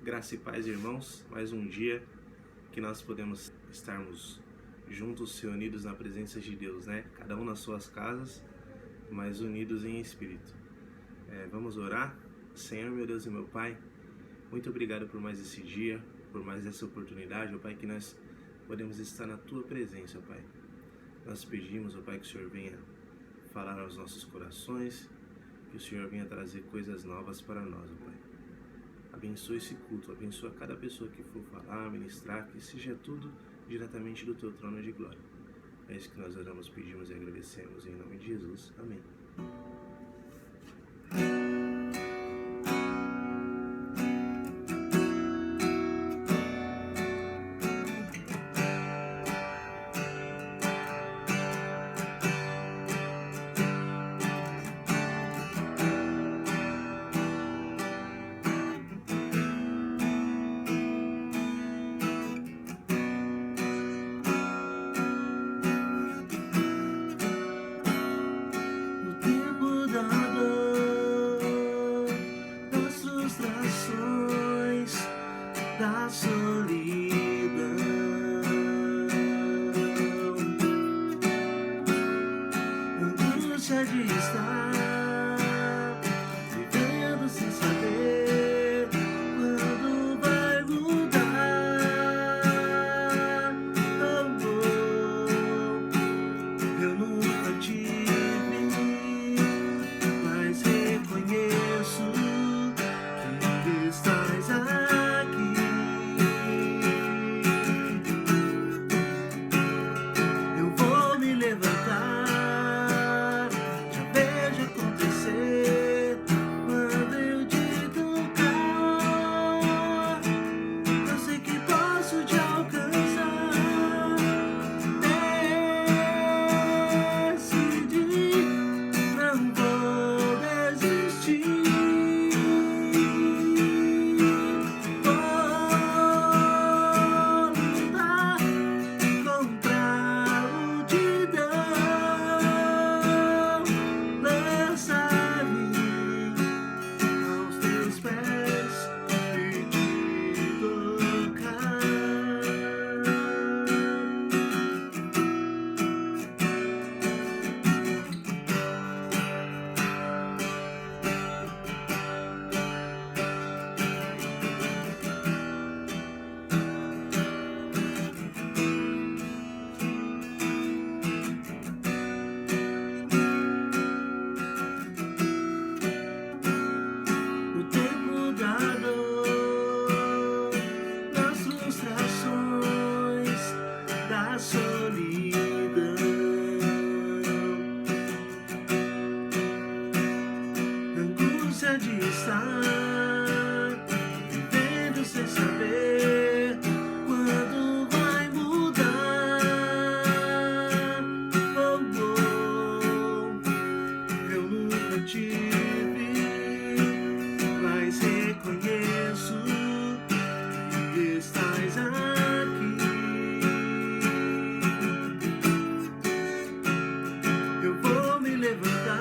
Graça e paz, irmãos. Mais um dia que nós podemos estarmos juntos, reunidos na presença de Deus, né? Cada um nas suas casas, mas unidos em espírito. Vamos orar? Senhor, meu Deus e meu Pai, muito obrigado por mais esse dia, por mais essa oportunidade, ó Pai, que nós podemos estar na Tua presença, ó Pai. Nós pedimos, ó Pai, que o Senhor venha falar aos nossos corações, que o Senhor venha trazer coisas novas para nós, ó Pai. Abençoa esse culto, abençoa cada pessoa que for falar, ministrar, que seja tudo diretamente do Teu trono de glória. É isso que nós oramos, pedimos e agradecemos em nome de Jesus. Amém. Da solidão, angústia de estar vivendo sem saber quando vai mudar. Oh, eu nunca tive, mas reconheço que estás aqui. De estar vivendo sem saber quando vai mudar. Eu nunca tive, mas reconheço que estás aqui. Eu vou me levantar.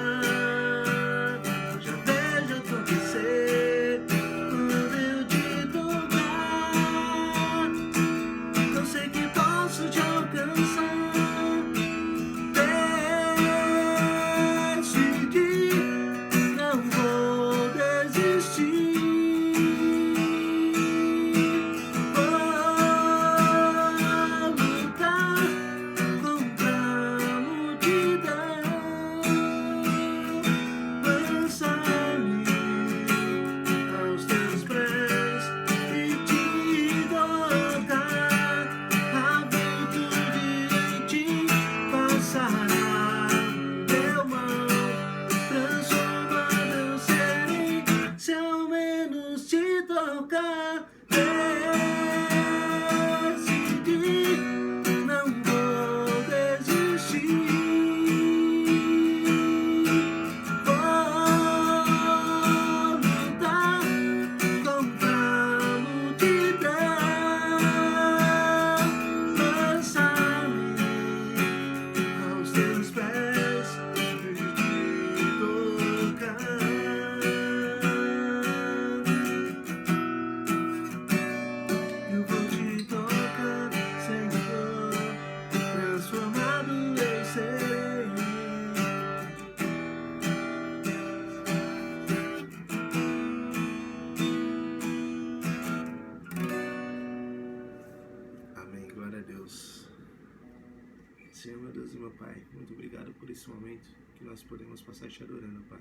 Senhor, meu Deus e meu Pai, muito obrigado por esse momento que nós podemos passar te adorando, Pai.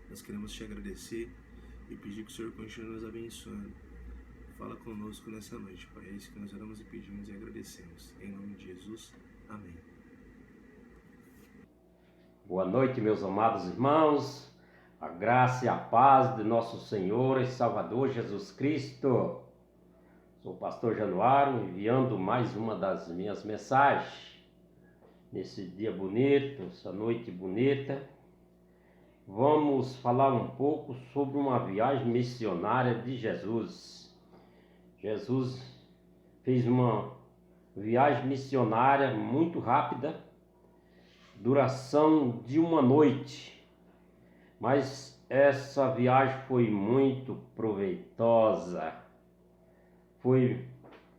Nós queremos te agradecer e pedir que o Senhor continue nos abençoando. Fala conosco nessa noite, Pai. É isso que nós oramos e pedimos e agradecemos. Em nome de Jesus, amém. Boa noite, meus amados irmãos. A graça e a paz de nosso Senhor e Salvador Jesus Cristo. Sou o pastor Januário, enviando mais uma das minhas mensagens. Nesse dia bonito, essa noite bonita, vamos falar um pouco sobre uma viagem missionária de Jesus. Jesus fez uma viagem missionária muito rápida, duração de uma noite, mas essa viagem foi muito proveitosa, foi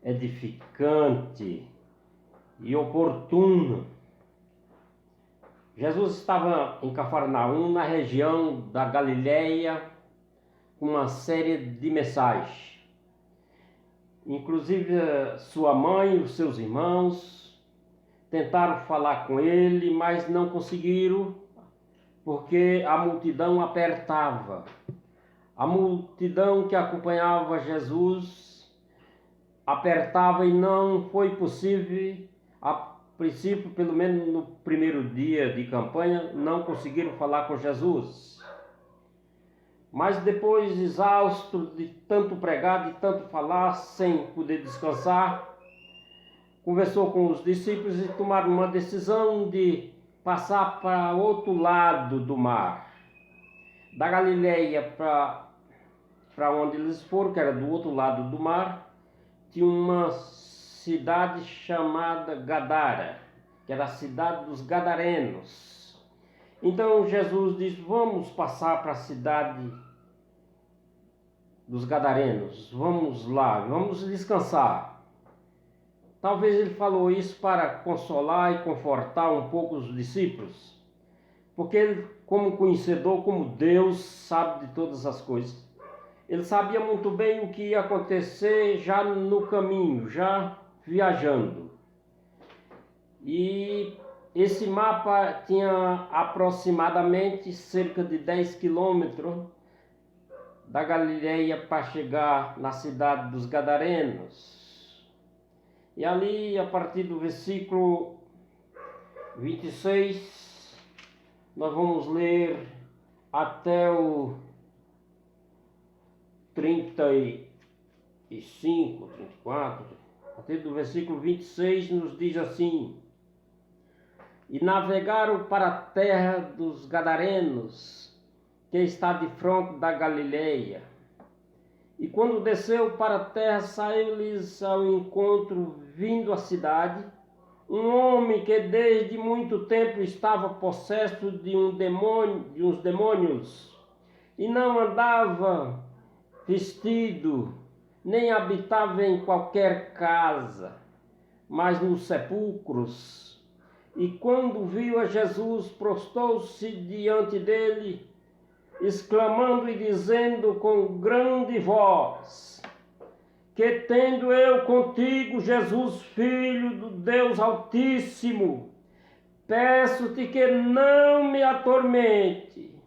edificante e oportuna. Jesus estava em Cafarnaum, na região da Galileia, com uma série de mensagens. Inclusive sua mãe e os seus irmãos tentaram falar com ele, mas não conseguiram, porque a multidão apertava. A multidão que acompanhava Jesus apertava e não foi possível, a princípio, pelo menos no primeiro dia de campanha, não conseguiram falar com Jesus. Mas depois, exausto de tanto pregar, de tanto falar, sem poder descansar, conversou com os discípulos e tomaram uma decisão de passar para outro lado do mar. Da Galileia para onde eles foram, que era do outro lado do mar, tinha uma cidade chamada Gadara, que era a cidade dos Gadarenos. Então Jesus disse: vamos passar para a cidade dos Gadarenos, vamos lá, vamos descansar. Talvez ele falou isso para consolar e confortar um pouco os discípulos, porque ele, como conhecedor, como Deus, sabe de todas as coisas. Ele sabia muito bem o que ia acontecer já no caminho, já viajando. E esse mapa tinha aproximadamente cerca de 10 quilômetros da Galileia para chegar na cidade dos Gadarenos. E ali, a partir do versículo 26, nós vamos ler até o 35, 34, a partir do versículo 26 nos diz assim: e navegaram para a terra dos Gadarenos, que está de fronte da Galileia. E quando desceu para a terra, saiu-lhes ao encontro, vindo à cidade, um homem que desde muito tempo estava possesso de uns demônios, e não andava vestido, nem habitava em qualquer casa, mas nos sepulcros. E quando viu a Jesus, prostrou-se diante dele, exclamando e dizendo com grande voz: que tendo eu contigo, Jesus, Filho do Deus Altíssimo, peço-te que não me atormente,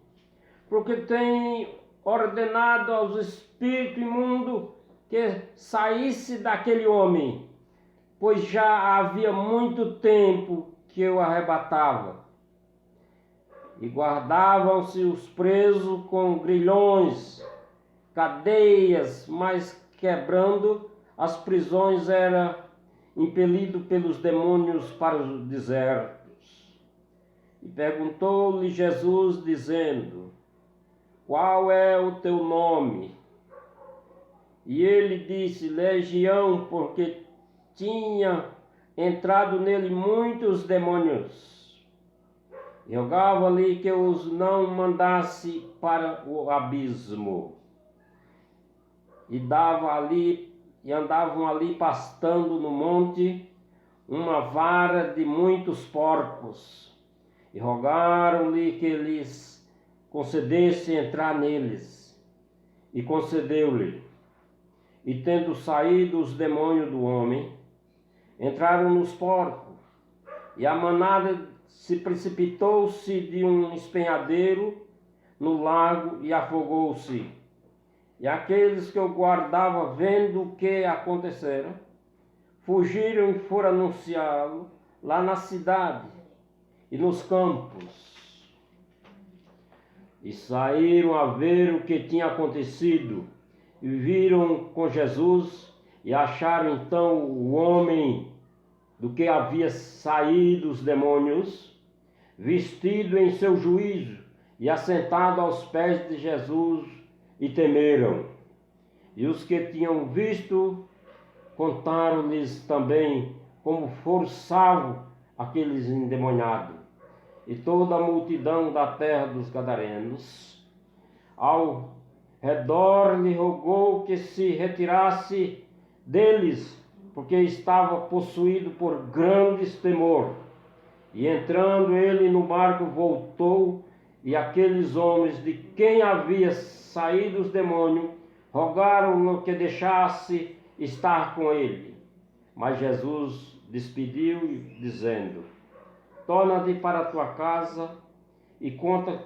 porque tenho ordenado aos espíritos imundos que saísse daquele homem, pois já havia muito tempo que eu arrebatava. E guardavam-se os presos com grilhões, cadeias, mas quebrando as prisões era impelido pelos demônios para os desertos. E perguntou-lhe Jesus, dizendo: qual é o teu nome? E ele disse: Legião, porque tinha entrado nele muitos demônios. E rogava-lhe que os não mandasse para o abismo. E andavam ali pastando no monte uma vara de muitos porcos. E rogaram-lhe que lhes concedesse entrar neles. E concedeu-lhe. E tendo saído os demônios do homem, entraram nos porcos. E a manada se precipitou-se de um espenhadeiro no lago e afogou-se. E aqueles que o guardavam, vendo o que acontecera, fugiram e foram anunciá-lo lá na cidade e nos campos. E saíram a ver o que tinha acontecido, e viram com Jesus, e acharam então o homem do que havia saído os demônios, vestido em seu juízo, e assentado aos pés de Jesus, e temeram. E os que tinham visto, contaram-lhes também como foram salvos aqueles endemoniados. E toda a multidão da terra dos Gadarenos, ao redor, lhe rogou que se retirasse deles, porque estava possuído por grandes temor. E entrando ele no barco, voltou, e aqueles homens de quem havia saído os demônios rogaram-no que deixasse estar com ele. Mas Jesus despediu, dizendo: torna-te para a tua casa e conta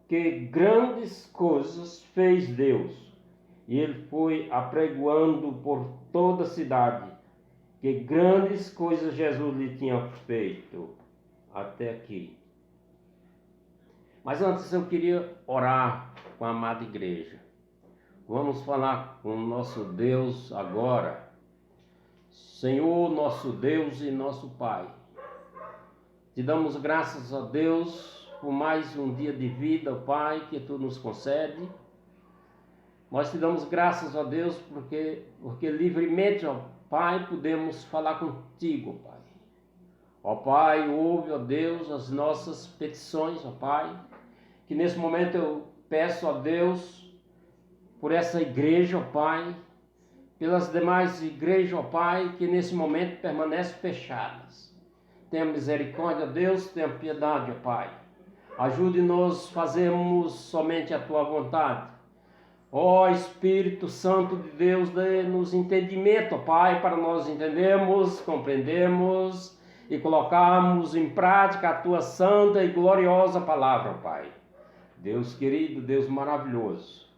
que grandes coisas fez Deus. E ele foi apregoando por toda a cidade que grandes coisas Jesus lhe tinha feito. Até aqui. Mas antes eu queria orar com a amada igreja. Vamos falar com o nosso Deus agora. Senhor, nosso Deus e nosso Pai, te damos graças a Deus por mais um dia de vida, Pai, que Tu nos concede. Nós te damos graças a Deus porque livremente, ó Pai, podemos falar contigo, Pai. Ó Pai, ouve, ó Deus, as nossas petições, ó Pai, que nesse momento eu peço a Deus por essa igreja, ó Pai, pelas demais igrejas, ó Pai, que nesse momento permanecem fechadas. Tenha misericórdia, Deus, tenha piedade, ó Pai. Ajude-nos a fazermos somente a Tua vontade. Ó Espírito Santo de Deus, dê-nos entendimento, ó Pai, para nós entendermos, compreendermos e colocarmos em prática a Tua santa e gloriosa palavra, ó Pai. Deus querido, Deus maravilhoso,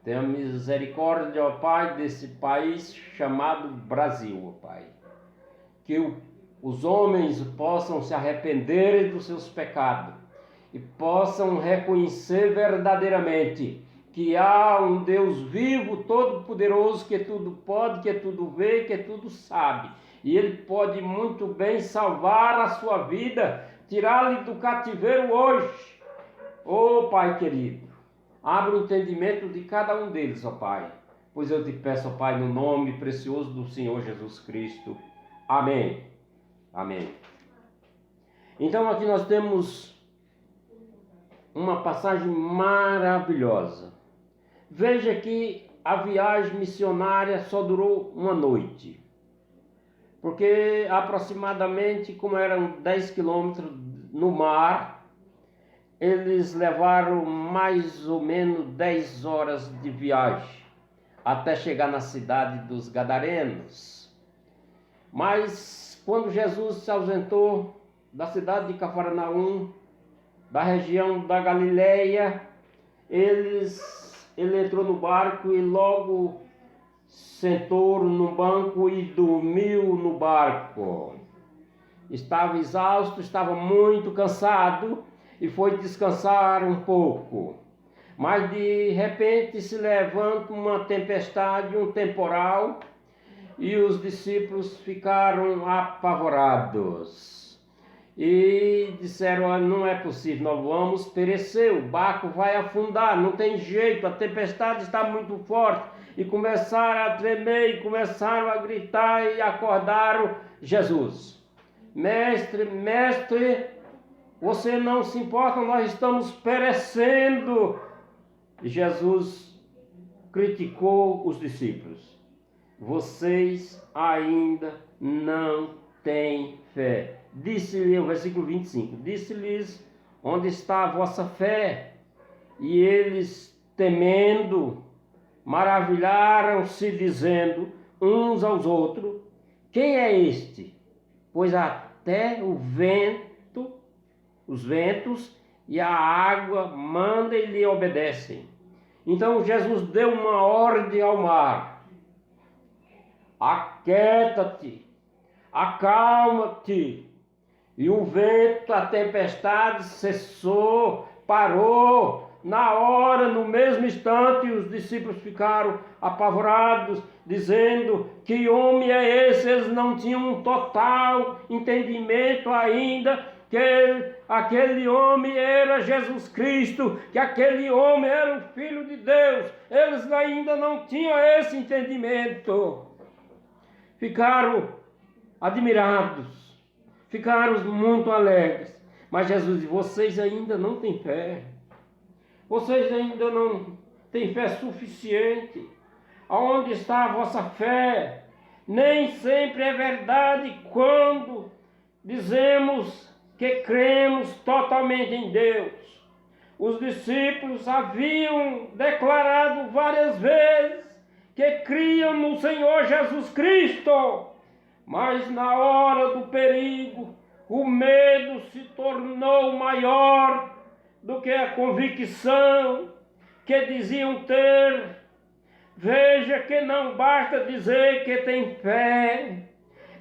tenha misericórdia, ó Pai, desse país chamado Brasil, ó Pai. Que os homens possam se arrepender dos seus pecados e possam reconhecer verdadeiramente que há um Deus vivo, todo-poderoso, que tudo pode, que tudo vê, que tudo sabe. E Ele pode muito bem salvar a sua vida, tirá-lo do cativeiro hoje. Ó Pai querido, abre o entendimento de cada um deles, ó Pai. Pois eu te peço, ó Pai, no nome precioso do Senhor Jesus Cristo. Amém. Amém. Então aqui nós temos uma passagem maravilhosa. Veja que a viagem missionária só durou uma noite. Porque aproximadamente, como eram 10 quilômetros no mar, eles levaram mais ou menos 10 horas de viagem até chegar na cidade dos Gadarenos. Mas quando Jesus se ausentou da cidade de Cafarnaum, da região da Galileia, ele entrou no barco e logo sentou no banco e dormiu no barco. Estava exausto, estava muito cansado e foi descansar um pouco. Mas de repente se levanta uma tempestade, um temporal, e os discípulos ficaram apavorados. E disseram: não é possível, nós vamos perecer, o barco vai afundar, não tem jeito, a tempestade está muito forte. E começaram a tremer, e começaram a gritar e acordaram Jesus. Mestre, mestre, você não se importa, nós estamos perecendo. E Jesus criticou os discípulos: vocês ainda não têm fé. Disse-lhe, o versículo 25, disse-lhes: onde está a vossa fé? E eles, temendo, maravilharam-se, dizendo uns aos outros: quem é este? Pois até os ventos e a água mandam e lhe obedecem. Então Jesus deu uma ordem ao mar: aquieta-te, acalma-te. E o vento, a tempestade cessou, parou. Na hora, no mesmo instante, os discípulos ficaram apavorados, dizendo: que homem é esse? Eles não tinham um total entendimento ainda que aquele homem era Jesus Cristo, que aquele homem era o Filho de Deus. Eles ainda não tinham esse entendimento. Ficaram admirados, ficaram muito alegres. Mas Jesus disse: vocês ainda não têm fé. Vocês ainda não têm fé suficiente. Aonde está a vossa fé? Nem sempre é verdade quando dizemos que cremos totalmente em Deus. Os discípulos haviam declarado várias vezes que criam no Senhor Jesus Cristo, mas na hora do perigo, o medo se tornou maior do que a convicção que diziam ter. Veja que não basta dizer que tem fé,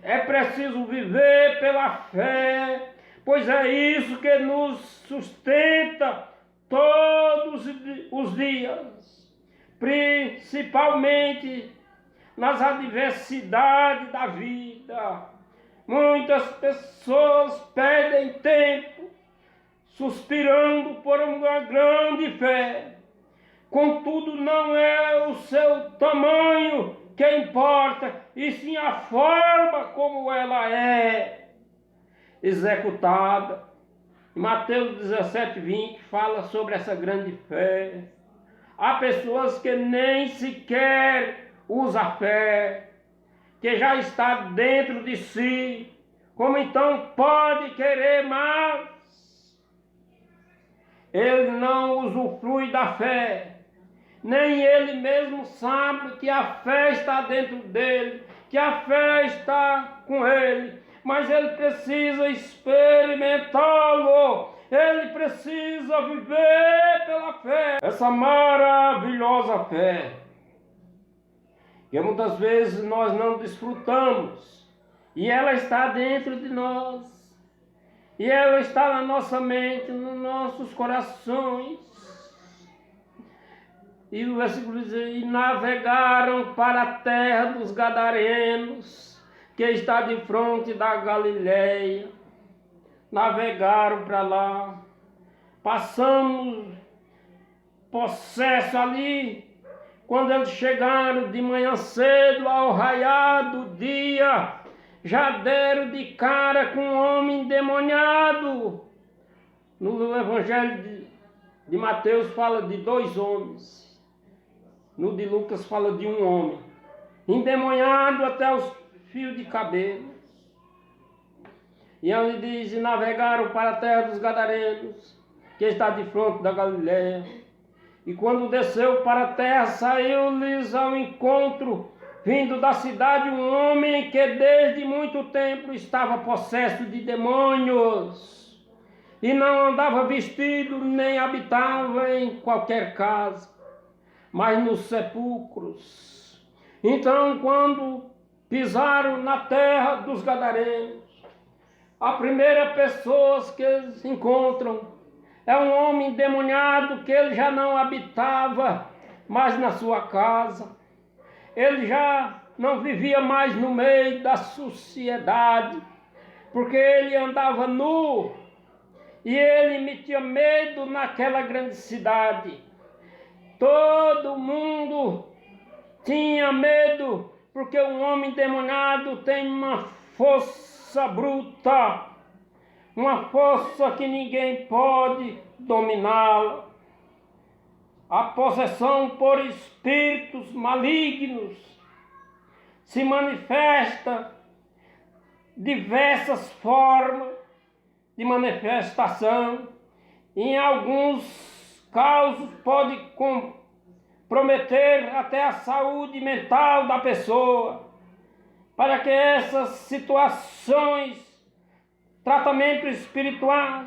é preciso viver pela fé, pois é isso que nos sustenta todos os dias, principalmente nas adversidades da vida. Muitas pessoas perdem tempo suspirando por uma grande fé. Contudo, não é o seu tamanho que importa, e sim a forma como ela é executada. Mateus 17:20 fala sobre essa grande fé. Há pessoas que nem sequer usam a fé, que já está dentro de si. Como então pode querer mais? Ele não usufrui da fé. Nem ele mesmo sabe que a fé está dentro dele, que a fé está com ele. Mas ele precisa experimentá-lo. Ele precisa viver pela fé. Essa maravilhosa fé, que muitas vezes nós não desfrutamos. E ela está dentro de nós. E ela está na nossa mente, nos nossos corações. E o versículo diz: e navegaram para a terra dos Gadarenos, que está de fronte da Galileia. Navegaram para lá. Passamos possesso ali. Quando eles chegaram de manhã cedo, ao raiar do dia, já deram de cara com um homem endemoniado. No Evangelho de Mateus fala de 2 homens. No de Lucas fala de um homem, endemoniado até os fios de cabelo. E ele diz: e navegaram para a terra dos Gadarenos, que está de fronte da Galileia. E quando desceu para a terra, saiu-lhes ao encontro, vindo da cidade, um homem que desde muito tempo estava possesso de demônios, e não andava vestido, nem habitava em qualquer casa, mas nos sepulcros. Então, quando pisaram na terra dos Gadarenos, a primeira pessoa que eles encontram é um homem endemoniado, que ele já não habitava mais na sua casa. Ele já não vivia mais no meio da sociedade, porque ele andava nu e ele metia medo naquela grande cidade. Todo mundo tinha medo, porque um homem endemoniado tem uma força bruta, uma força que ninguém pode dominá-la. A possessão por espíritos malignos se manifesta diversas formas de manifestação. Em alguns casos pode comprometer até a saúde mental da pessoa. Para que essas situações tratamentos espirituais,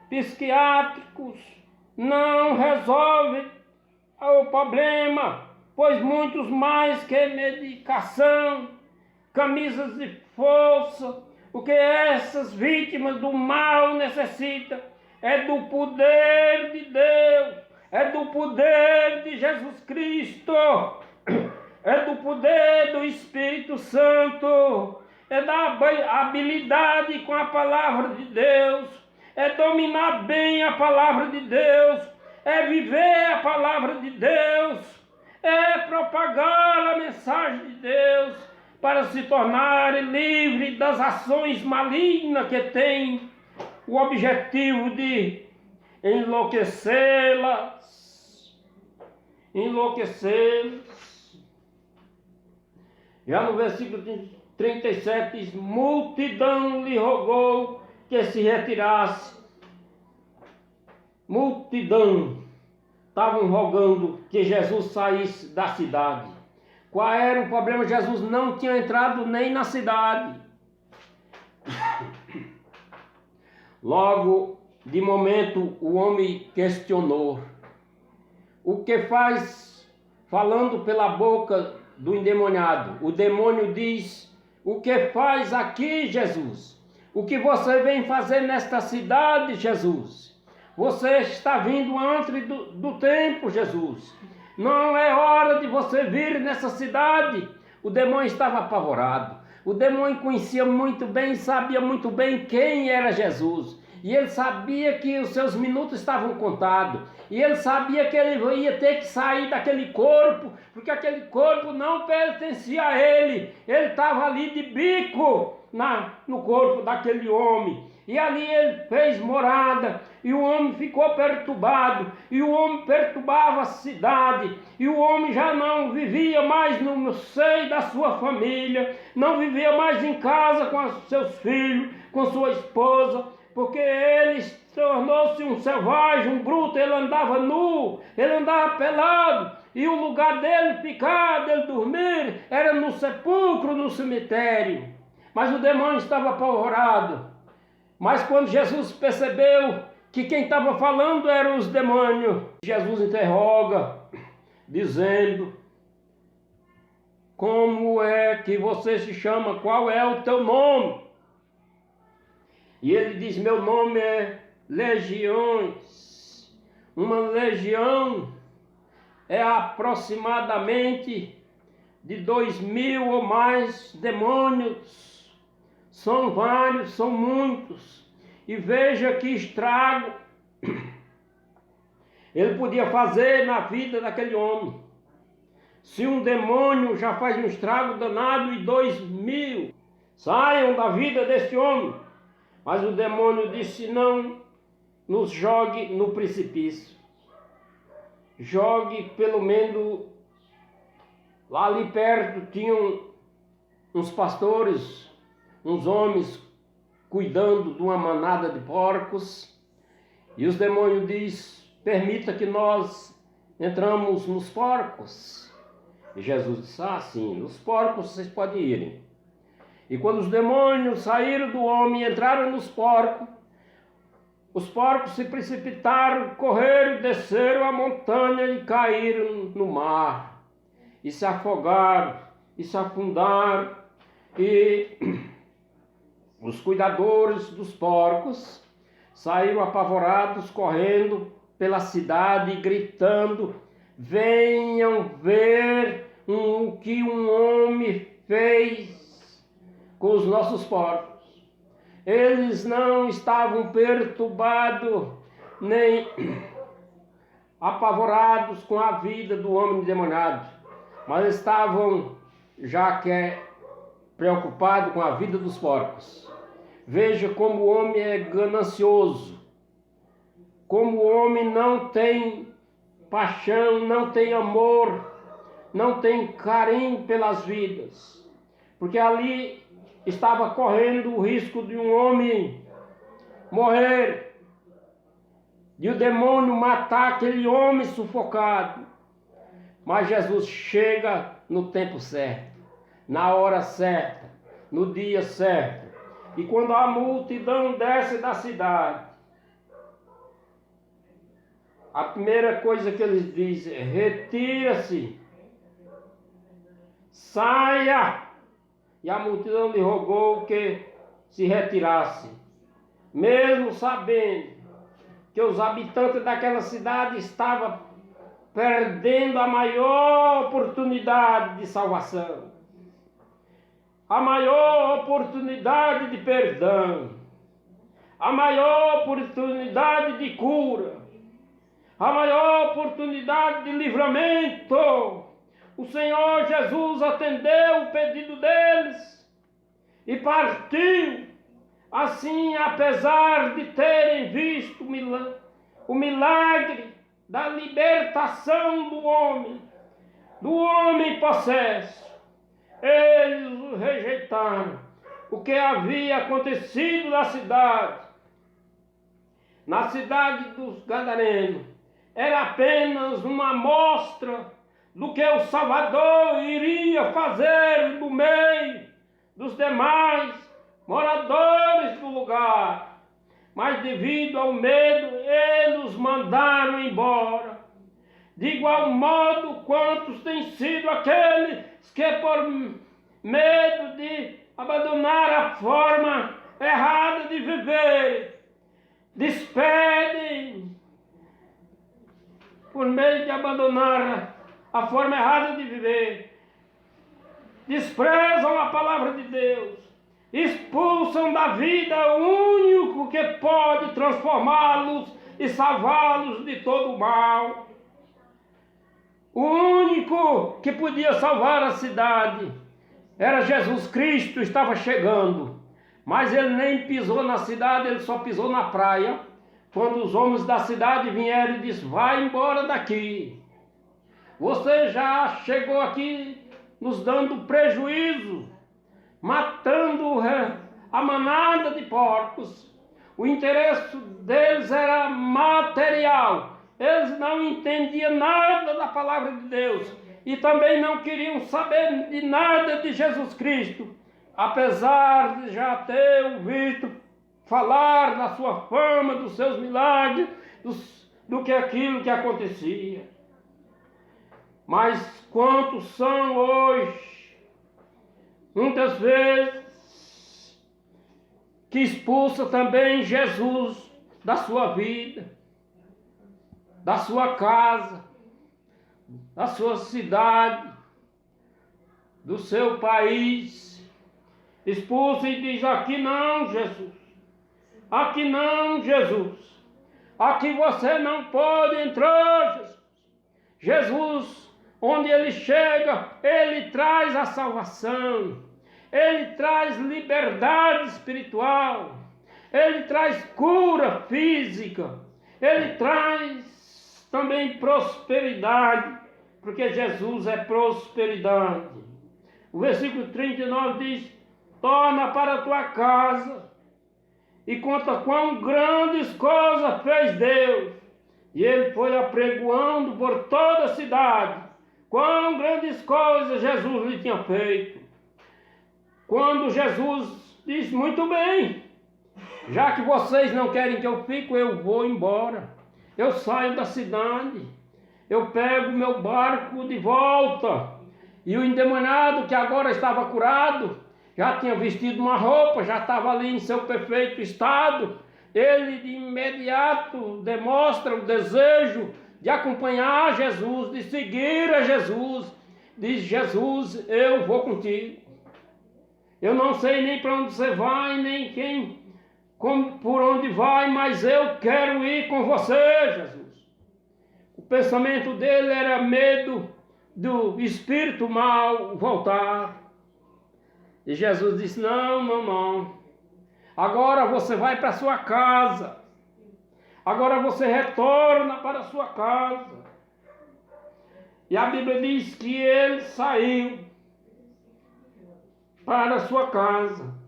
psiquiátricos, não resolvem o problema, pois muitos mais que medicação, camisas de força, o que essas vítimas do mal necessitam é do poder de Deus, é do poder de Jesus Cristo, é do poder do Espírito Santo, é da habilidade com a palavra de Deus, é dominar bem a palavra de Deus, é viver a palavra de Deus, é propagar a mensagem de Deus para se tornar livre das ações malignas que tem o objetivo de enlouquecê-las. Já no versículo 37 diz: multidão lhe rogou que se retirasse. Multidão estavam rogando que Jesus saísse da cidade. Qual era o problema? Jesus não tinha entrado nem na cidade. Logo, de momento, o homem questionou: o que faz, falando pela boca do endemoniado? O demônio diz: o que faz aqui, Jesus? O que você vem fazer nesta cidade, Jesus? Você está vindo antes do tempo, Jesus. Não é hora de você vir nessa cidade. O demônio estava apavorado. O demônio conhecia muito bem, sabia muito bem quem era Jesus. E ele sabia que os seus minutos estavam contados. E ele sabia que ele ia ter que sair daquele corpo, porque aquele corpo não pertencia a ele. Ele estava ali de bico no corpo daquele homem. E ali ele fez morada, e o homem ficou perturbado, e o homem perturbava a cidade, e o homem já não vivia mais no seio da sua família, não vivia mais em casa com os seus filhos, com sua esposa, porque ele tornou-se um selvagem, um bruto, ele andava nu, ele andava pelado, e o lugar dele ficar, dele dormir, era no sepulcro, no cemitério. Mas o demônio estava apavorado. Mas quando Jesus percebeu que quem estava falando eram os demônios, Jesus interroga, dizendo: como é que você se chama? Qual é o teu nome? E ele diz: meu nome é Legiões. Uma legião é aproximadamente de 2.000 ou mais demônios. São vários, são muitos. E veja que estrago ele podia fazer na vida daquele homem. Se um demônio já faz um estrago danado e 2.000 saiam da vida desse homem. Mas o demônio disse: não nos jogue no precipício. Jogue pelo menos. Lá ali perto tinham uns pastores, uns homens cuidando de uma manada de porcos. E os demônios diz: permita que nós entramos nos porcos. E Jesus disse: ah, sim, nos porcos vocês podem irem. E quando os demônios saíram do homem e entraram nos porcos, os porcos se precipitaram, correram, desceram a montanha e caíram no mar. E se afogaram, e se afundaram. E os cuidadores dos porcos saíram apavorados, correndo pela cidade, gritando: venham ver o que um homem fez com os nossos porcos. Eles não estavam perturbados, nem apavorados com a vida do homem endemoniado, mas estavam já que preocupados com a vida dos porcos. Veja como o homem é ganancioso, como o homem não tem paixão, não tem amor, não tem carinho pelas vidas, porque ali estava correndo o risco de um homem morrer, de o demônio matar aquele homem sufocado. Mas Jesus chega no tempo certo, na hora certa, no dia certo. E quando a multidão desce da cidade, a primeira coisa que eles dizem é: retira-se, saia. E a multidão lhe rogou que se retirasse, mesmo sabendo que os habitantes daquela cidade estavam perdendo a maior oportunidade de salvação, a maior oportunidade de perdão, a maior oportunidade de cura, a maior oportunidade de livramento. O Senhor Jesus atendeu o pedido deles e partiu. Assim, apesar de terem visto o milagre da libertação do homem possesso, eles o rejeitaram. O que havia acontecido na cidade dos Gadarenos, era apenas uma amostra do que o Salvador iria fazer no meio dos demais moradores do lugar. Mas devido ao medo, eles os mandaram embora. De igual modo, quantos têm sido aqueles que, por medo de abandonar a forma errada de viver, despedem, por meio de abandonar a forma errada de viver, desprezam a palavra de Deus, expulsam da vida o único que pode transformá-los e salvá-los de todo o mal. O único que podia salvar a cidade era Jesus Cristo, estava chegando, mas ele nem pisou na cidade, ele só pisou na praia, quando os homens da cidade vieram e disseram: vai embora daqui, você já chegou aqui nos dando prejuízo, matando a manada de porcos. O interesse deles era material, eles não entendiam nada da palavra de Deus e também não queriam saber de nada de Jesus Cristo, apesar de já ter ouvido falar da sua fama, dos seus milagres, do que aquilo que acontecia. Mas quantos são hoje, muitas vezes, que expulsa também Jesus da sua vida, da sua casa, da sua cidade, do seu país, expulsa e diz: aqui não, Jesus, aqui não, Jesus, aqui você não pode entrar, Jesus. Jesus, onde ele chega, ele traz a salvação, ele traz liberdade espiritual, ele traz cura física, ele traz também prosperidade, porque Jesus é prosperidade. O versículo 39 diz: torna para a tua casa e conta quão grandes coisas fez Deus. E ele foi apregoando por toda a cidade quão grandes coisas Jesus lhe tinha feito. Quando Jesus disse: muito bem, já que vocês não querem que eu fique, eu vou embora. Eu saio da cidade, eu pego meu barco de volta. E o endemoniado, que agora estava curado, já tinha vestido uma roupa, já estava ali em seu perfeito estado, ele de imediato demonstra o desejo de acompanhar Jesus, de seguir a Jesus. Diz: Jesus, eu vou contigo. Eu não sei nem para onde você vai, nem por onde vai, mas eu quero ir com você, Jesus. O pensamento dele era medo do espírito mal voltar. E Jesus disse: não, não, não. Agora você vai para a sua casa. Agora você retorna para a sua casa. E a Bíblia diz que ele saiu para a sua casa.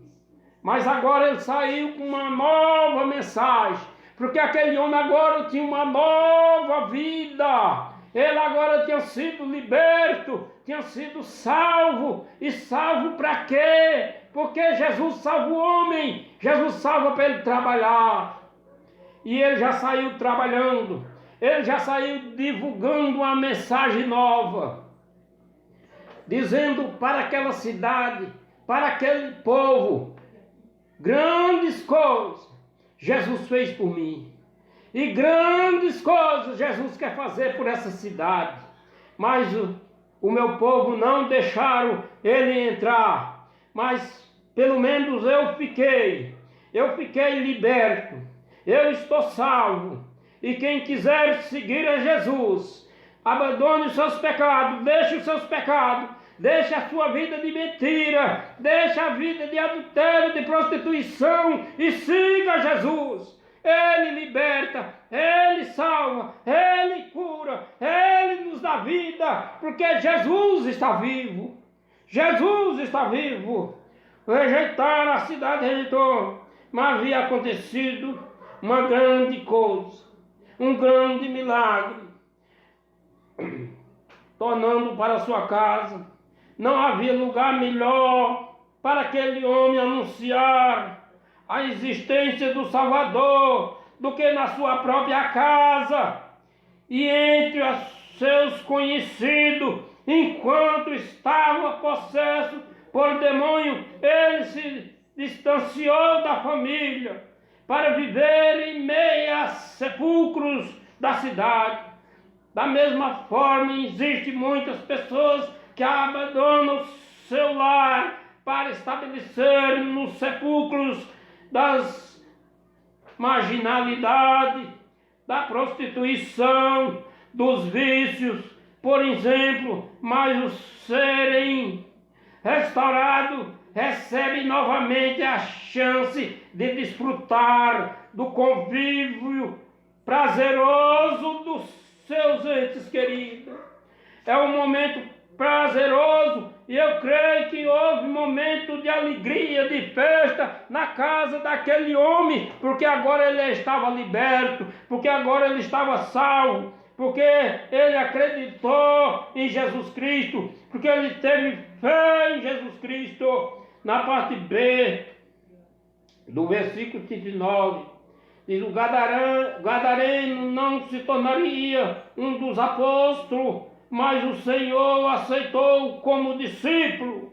Mas agora ele saiu com uma nova mensagem. Porque aquele homem agora tinha uma nova vida. Ele agora tinha sido liberto, tinha sido salvo. E salvo para quê? Porque Jesus salva o homem, Jesus salva para ele trabalhar. E ele já saiu trabalhando, ele já saiu divulgando uma mensagem nova, dizendo para aquela cidade, para aquele povo, grandes coisas Jesus fez por mim. E grandes coisas Jesus quer fazer por essa cidade. Mas o meu povo não deixaram ele entrar. Mas pelo menos eu fiquei liberto. Eu estou salvo. E quem quiser seguir a Jesus, abandone os seus pecados, deixe os seus pecados, deixe a sua vida de mentira, deixe a vida de adultério, de prostituição e siga Jesus. Ele liberta, Ele salva, Ele cura, Ele nos dá vida, porque Jesus está vivo. Jesus está vivo. Rejeitaram a cidade, rejeitou, mas havia acontecido uma grande coisa, um grande milagre, tornando para sua casa. Não havia lugar melhor para aquele homem anunciar a existência do Salvador do que na sua própria casa. E entre os seus conhecidos, enquanto estava possesso por demônio, ele se distanciou da família para viver em meio a sepulcros da cidade. Da mesma forma, existem muitas pessoas que abandonam seu lar para estabelecer nos sepulcros das marginalidade, da prostituição, dos vícios, por exemplo, mas os serem restaurados recebem novamente a chance de desfrutar do convívio prazeroso dos seus entes queridos. É um momento prazeroso, e eu creio que houve momento de alegria, de festa na casa daquele homem, porque agora ele estava liberto, porque agora ele estava salvo, porque ele acreditou em Jesus Cristo, porque ele teve fé em Jesus Cristo. Na parte B do versículo 39, diz: o gadareno não se tornaria um dos apóstolos, mas o Senhor aceitou como discípulo.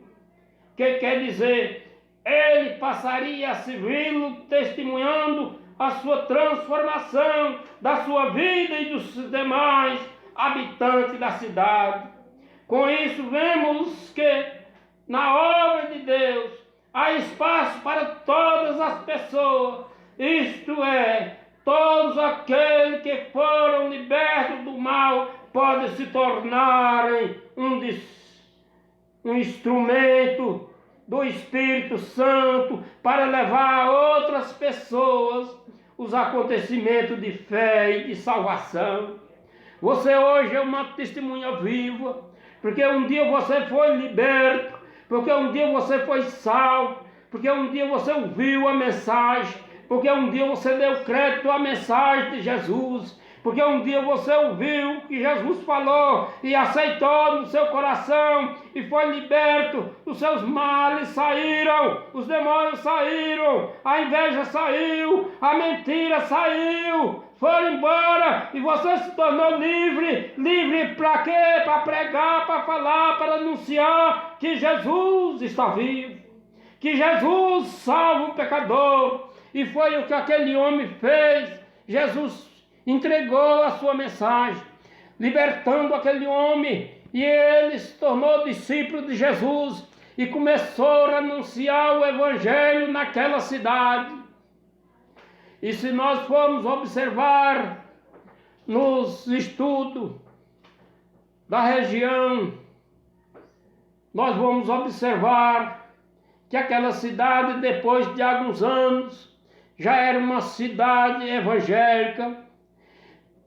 Que quer dizer, ele passaria a servi-lo, testemunhando a sua transformação da sua vida e dos demais habitantes da cidade. Com isso, vemos que na obra de Deus há espaço para todas as pessoas, isto é, todos aqueles que foram libertos do mal podem se tornarem um instrumento do Espírito Santo para levar a outras pessoas os acontecimentos de fé e de salvação. Você hoje é uma testemunha viva, porque um dia você foi liberto, porque um dia você foi salvo, porque um dia você ouviu a mensagem, porque um dia você deu crédito à mensagem de Jesus, porque um dia você ouviu que Jesus falou e aceitou no seu coração e foi liberto, os seus males saíram, os demônios saíram, a inveja saiu, a mentira saiu, foram embora e você se tornou livre. Livre para quê? Para pregar, para falar, para anunciar que Jesus está vivo, que Jesus salva o pecador. E foi o que aquele homem fez. Jesus entregou a sua mensagem, libertando aquele homem, e ele se tornou discípulo de Jesus e começou a anunciar o evangelho naquela cidade. E se nós formos observar nos estudos da região, nós vamos observar que aquela cidade, depois de alguns anos, já era uma cidade evangélica.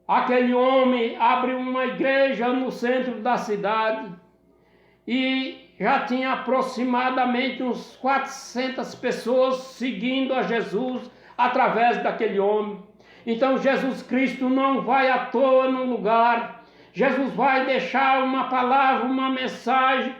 Aquele homem abriu uma igreja no centro da cidade e já tinha aproximadamente uns 400 pessoas seguindo a Jesus através daquele homem. Então Jesus Cristo não vai à toa num lugar. Jesus vai deixar uma palavra, uma mensagem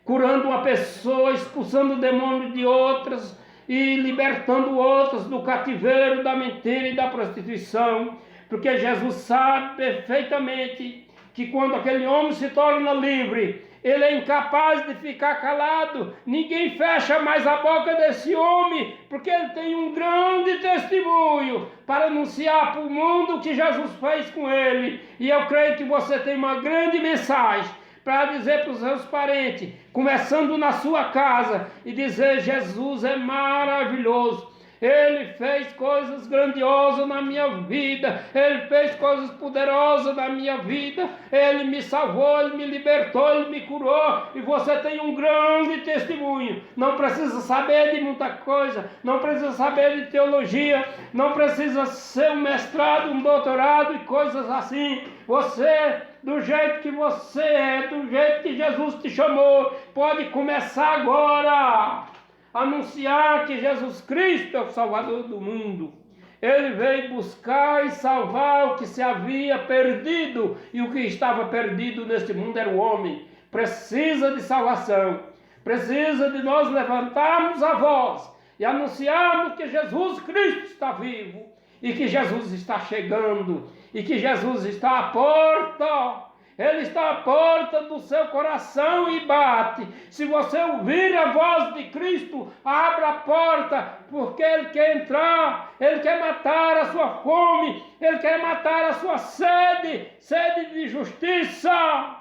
curando uma pessoa, expulsando o demônio de outras e libertando outras do cativeiro, da mentira e da prostituição. Porque Jesus sabe perfeitamente que quando aquele homem se torna livre, ele é incapaz de ficar calado. Ninguém fecha mais a boca desse homem, porque ele tem um grande testemunho para anunciar para o mundo o que Jesus fez com ele. E eu creio que você tem uma grande mensagem para dizer para os seus parentes, começando na sua casa, e dizer: Jesus é maravilhoso. Ele fez coisas grandiosas na minha vida. Ele fez coisas poderosas na minha vida. Ele me salvou, Ele me libertou, Ele me curou. E você tem um grande testemunho. Não precisa saber de muita coisa. Não precisa saber de teologia. Não precisa ser um mestrado, um doutorado e coisas assim. Você, do jeito que você é, do jeito que Jesus te chamou, pode começar agora. Anunciar que Jesus Cristo é o Salvador do mundo. Ele veio buscar e salvar o que se havia perdido, e o que estava perdido neste mundo era o homem. Precisa de salvação, precisa de nós levantarmos a voz e anunciarmos que Jesus Cristo está vivo, e que Jesus está chegando, e que Jesus está à porta. Ele está à porta do seu coração e bate. Se você ouvir a voz de Cristo, abra a porta, porque Ele quer entrar. Ele quer matar a sua fome. Ele quer matar a sua sede, sede de justiça.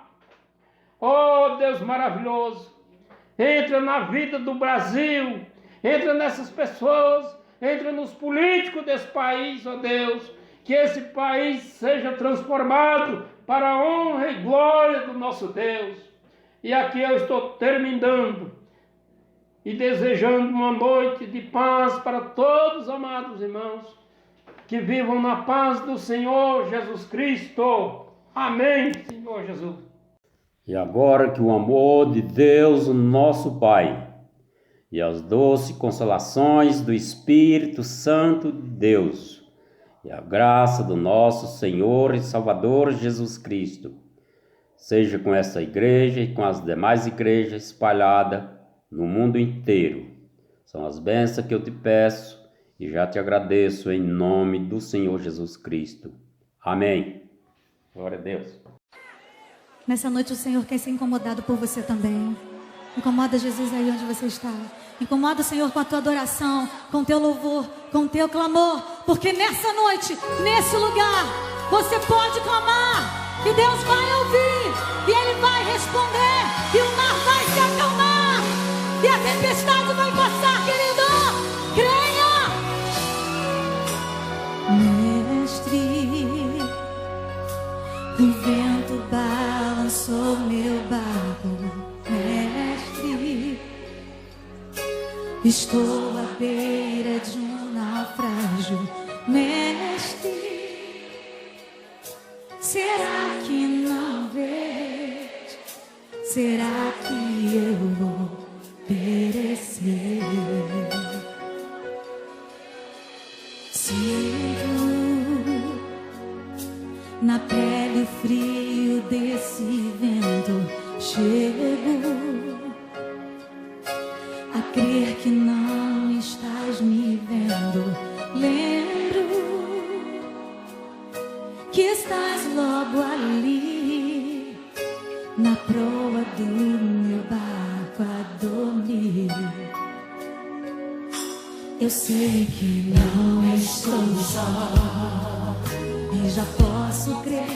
Oh, Deus maravilhoso, entra na vida do Brasil, entra nessas pessoas, entra nos políticos desse país, oh Deus, que esse país seja transformado para a honra e glória do nosso Deus. E aqui eu estou terminando e desejando uma noite de paz para todos, amados irmãos, que vivam na paz do Senhor Jesus Cristo. Amém, Senhor Jesus. E agora que o amor de Deus, o nosso Pai, e as doces consolações do Espírito Santo de Deus, e a graça do nosso Senhor e Salvador Jesus Cristo seja com essa igreja e com as demais igrejas espalhadas no mundo inteiro. São as bênçãos que eu te peço e já te agradeço em nome do Senhor Jesus Cristo. Amém. Glória a Deus. Nessa noite o Senhor quer ser incomodado por você também. Incomoda Jesus aí onde você está. Incomoda o Senhor com a tua adoração, com o teu louvor, com o teu clamor. Porque nessa noite, nesse lugar, você pode clamar. E Deus vai ouvir. E Ele vai responder. E o mar vai se acalmar. E a tempestade vai passar, querido. Creia. Mestre, o vento balançou meu barco. Mestre, estou à beira de um naufrágio. Mestre, será que não vês? Será que eu vou perecer? Sinto na pele o frio desse vento. Chego a crer que não estás me vendo. Lembro que estás logo ali, na proa do meu barco a dormir. Eu sei que não estou só, e já posso crer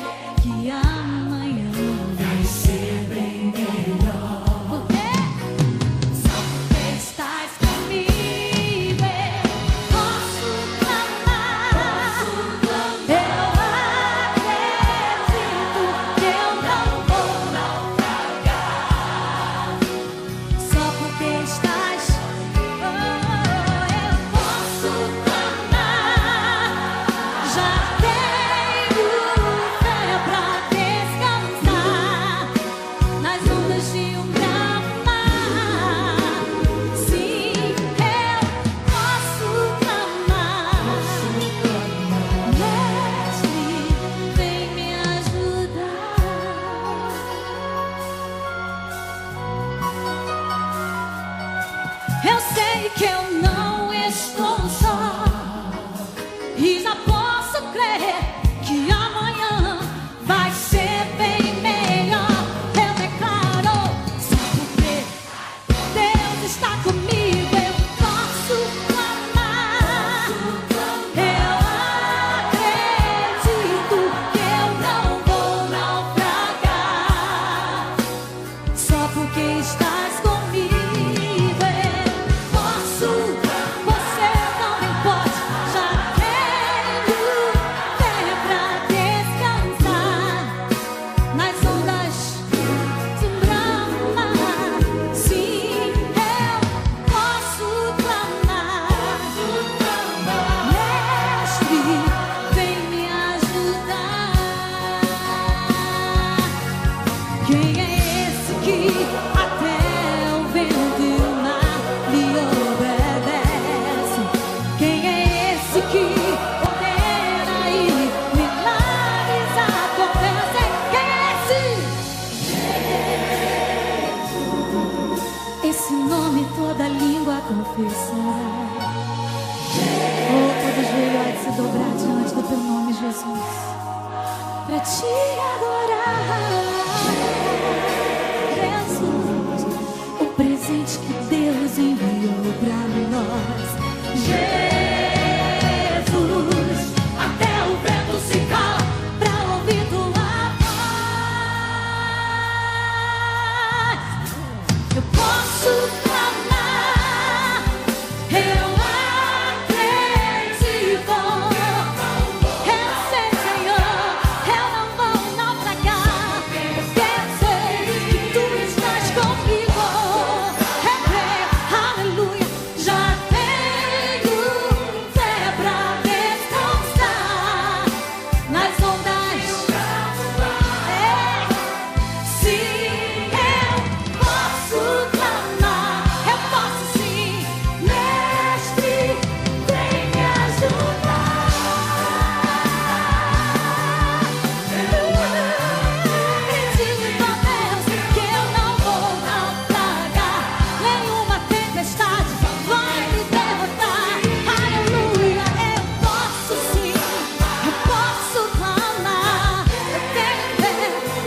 que amanhã vai ser bem melhor. Porque só porque estás comigo eu posso clamar. Eu acredito que eu não vou naufragar. Só porque estás, eu posso clamar. Já tenho fé pra descansar confessar. Oh, todo joelho há de se dobrar diante do teu nome, Jesus, para te adorar. Jesus, o presente que Deus enviou para nós. Jesus, até o vento se cala para ouvir tua voz. Eu posso clamar, eu acredito. Eu sei, Senhor, eu não vou naufragar, porque sei que tu estás comigo. Eu creio, aleluia, já tenho fé pra descansar nas ondas. Sim, eu posso clamar, eu posso sim, mestre, vem me ajudar. Acredito, ó Deus, que eu não vou naufragar, nenhuma tempestade vai me derrotar. Aleluia, eu posso sim, eu posso clamar, eu tenho fé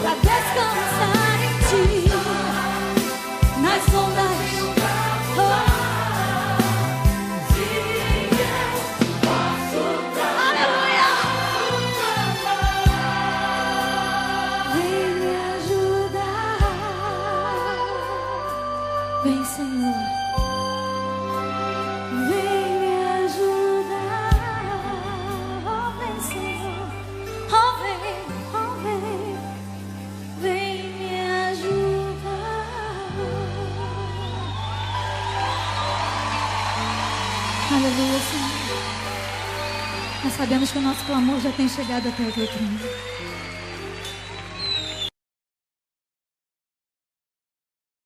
pra descansar em ti, nas ondas. Aleluia! Vem me ajudar, vem, Senhor, vem me ajudar. Oh, vem, Senhor, oh, vem me ajudar. Aleluia, Senhor. Nós sabemos que o nosso clamor já tem chegado até o teu trono.